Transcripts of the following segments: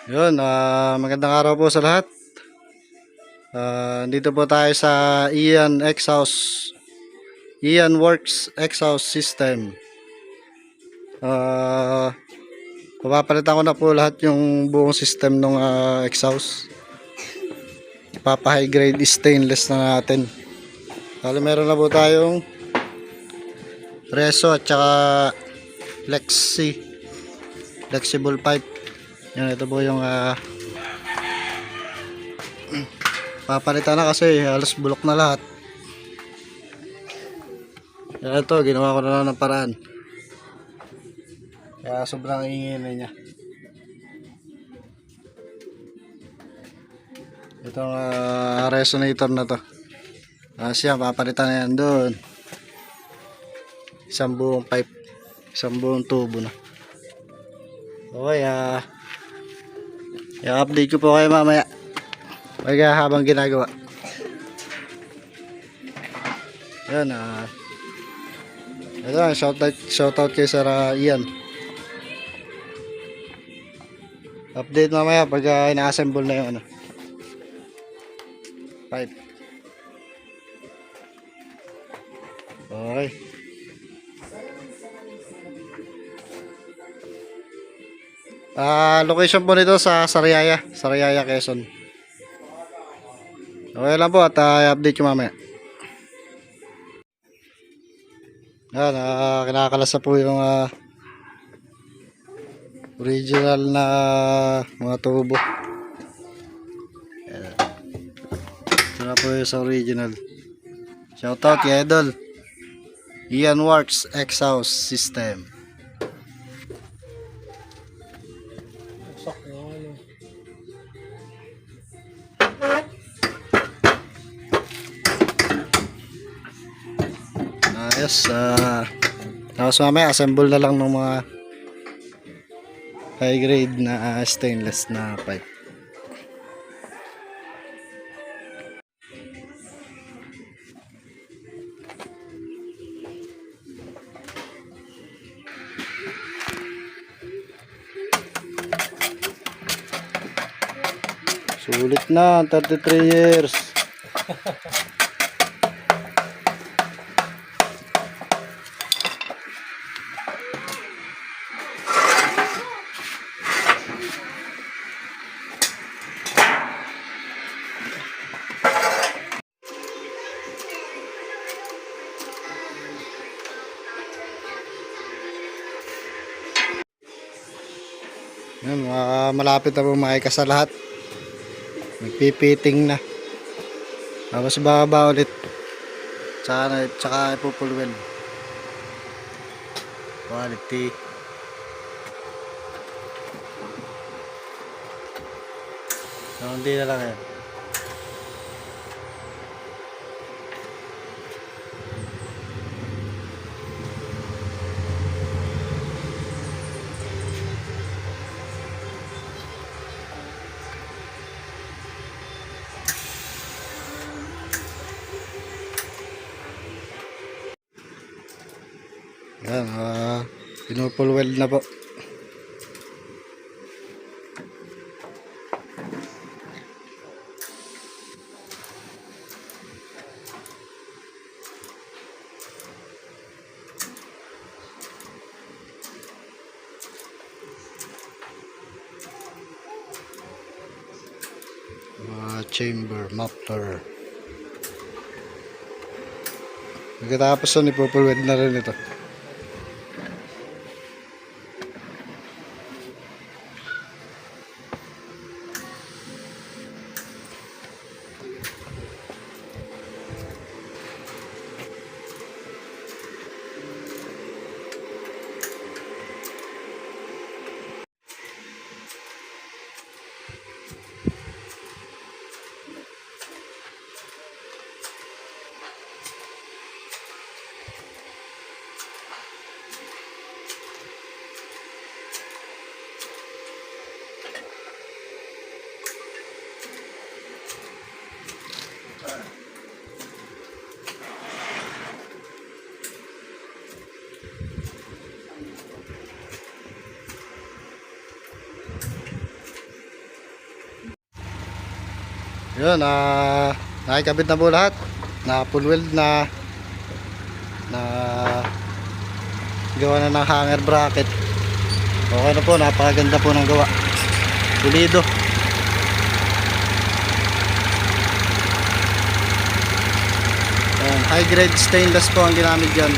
Yun, magandang araw po sa lahat. Dito po tayo sa Ian X-House, Ian Works X-House System. Papapalitan ko na po lahat yung buong system ng X-House. Papa-high grade stainless na natin. Kali meron na po tayong Reso at saka flexible pipe. Yan, ito po yung papalitan na kasi halos bulok na lahat. Ito, ginawa ko na lang ng paraan. Kaya sobrang ingay niya. Itong resonator na to. Siya, papalitan na yan doon. Isang buong pipe. Isang buong tubo na. Okay, i-update ko po kayo mamaya. Kaya habang ginagawa. Yan, ito, shoutout kay Sir Ian. Update mamaya pag ina-assemble na yung pipe. Okay. Location po nito sa Sariaya, Quezon. Okay lang po at i-update ko mamaya. Yan, kinakalas na po yung original na mga tubo. Yan. Ito na po yung sa original. Shoutout kay Idol Ian Works X-House System. Ayos, tapos mamaya assemble na lang ng mga high grade na stainless na pipe. Sulit na, 33 years. Yan, malapit na po makika sa lahat. Nagpipiting na. Tapos bababa ulit. Tsaka ipupulwel. Quality. So, hindi na lang yan. Yan, pinupulwel na po. Chamber muffler. Pagkatapos nun, ipupulwed na rin ito. Yun, nakikabit na po lahat. Na full weld na gawa na ng hanger bracket. Okay na po, napakaganda po ng gawa. Pulido. Ayan, high grade stainless po ang ginamit dyan.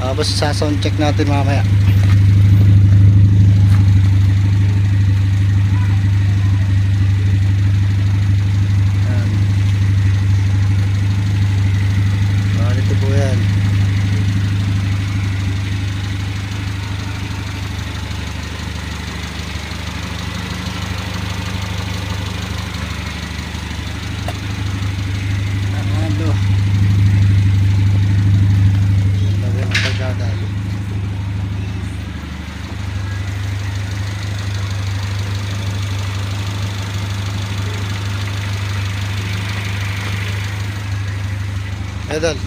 Tapos sa sound check natin mamaya. Ayan. Ito po yan. Idol,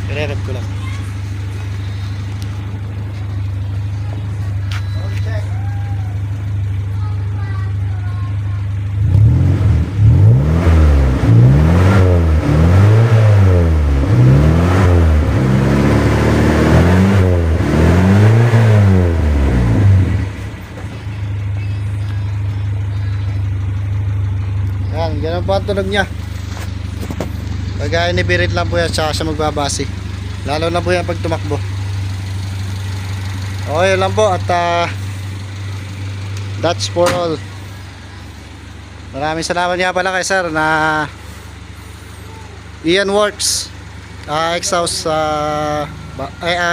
i-rev ko lang. Yan, ganun po ang tunog niya. Kagaya ni Birit lang po yan, tsaka siya magbabase. Lalo na po yan pag tumakbo. Okay lang po at that's for all. Maraming salamat nga pala kay sir na Ian Works exhaust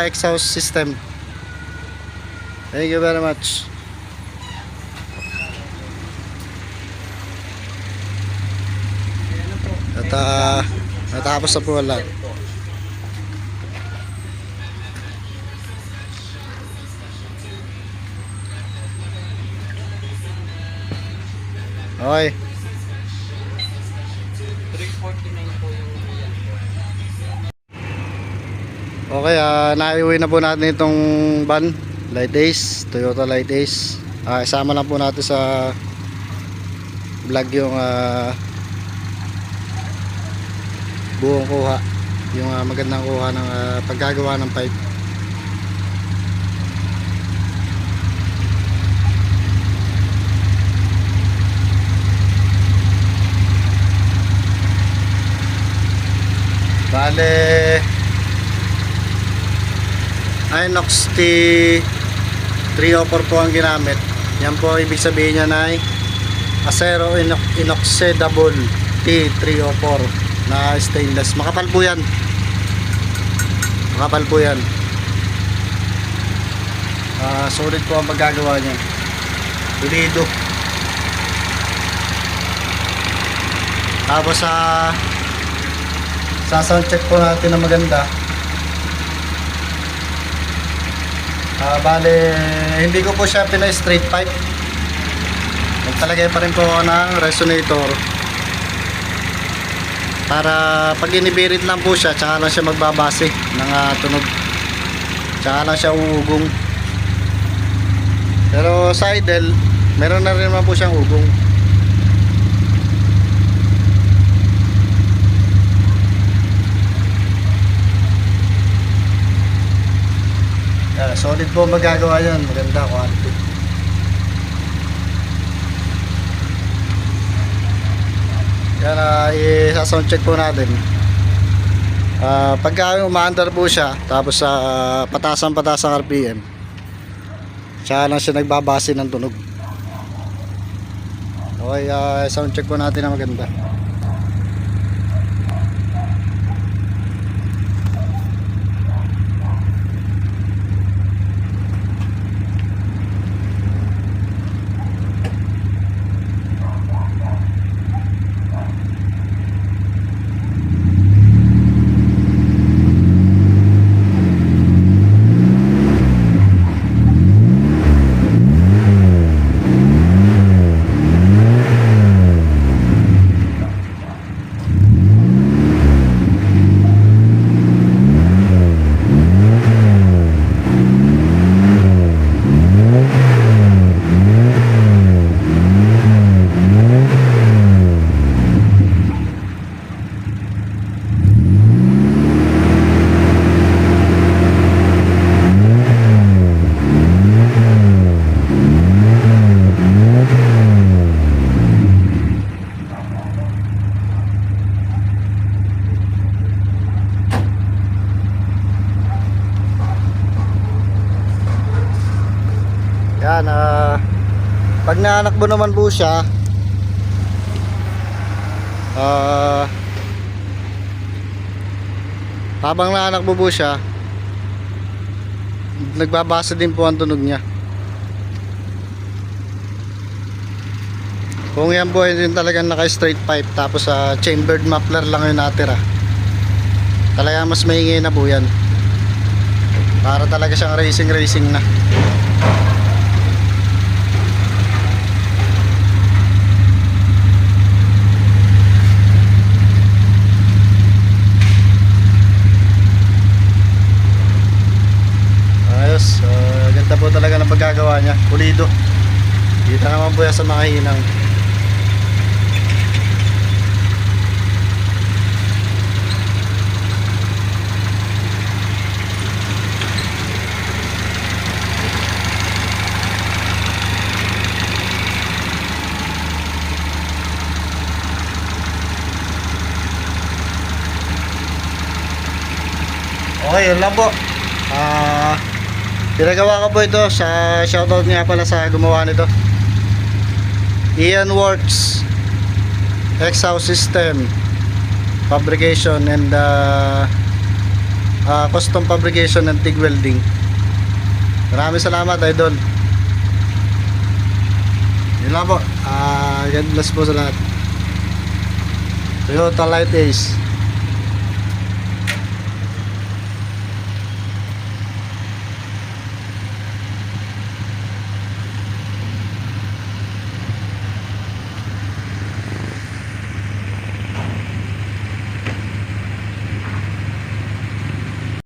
exhaust system. Thank you very much. At natapos na po wala. Okay. 349 po yung yan. Okay, naiuwi na po natin itong van, Light Ace, Toyota Light Ace. Isama lang po natin sa vlog yung buong kuha, yung magandang kuha ng paggagawa ng pipe. Bale Inox T304 po ang ginamit. Yan po ibig sabihin niya na ay Acero Inoxidable T304 na stainless. Makapal po yan. Makapal po yan. Solid po ang paggagawa niya. Pulido. Tapos sa sound check po natin na maganda. Bale, hindi ko po siya pina-straight pipe. Nagtalagay pa rin po ako ng resonator. Para pag inibirit lang po siya, tsaka lang siya magbabase ng tunog. Tsaka lang siya uugong. Pero sa idle, meron na rin naman po siyang ugong. Solid po magagawa yan. Maganda quality. Yan, isa-sound check po natin. Pagka umaandar po siya, tapos patasan-patasang RPM, tsaka lang siya nagbabase ng tunog. Okay, sound check po natin na maganda. yan, pag naanakbo naman po siya, habang naanakbo po siya, nagbabasa din po ang tunog niya. Kung yan po ay yung talagang naka straight pipe tapos chambered muffler lang yung natira, talagang mas maingay na po yan. Para talaga siyang racing na. Ayos, ganda po talaga ng paggagawa niya, pulido. Kita naman po yan sa mga hinang. Okay, yun lang po. Pinagawa ko po ito sa shoutout nga pala sa gumawa nito, Ian Works Exhaust System Fabrication and Custom Fabrication and TIG Welding. Maraming salamat, idol. Yun lang po. God bless po sa lahat. Toyota Light Ace.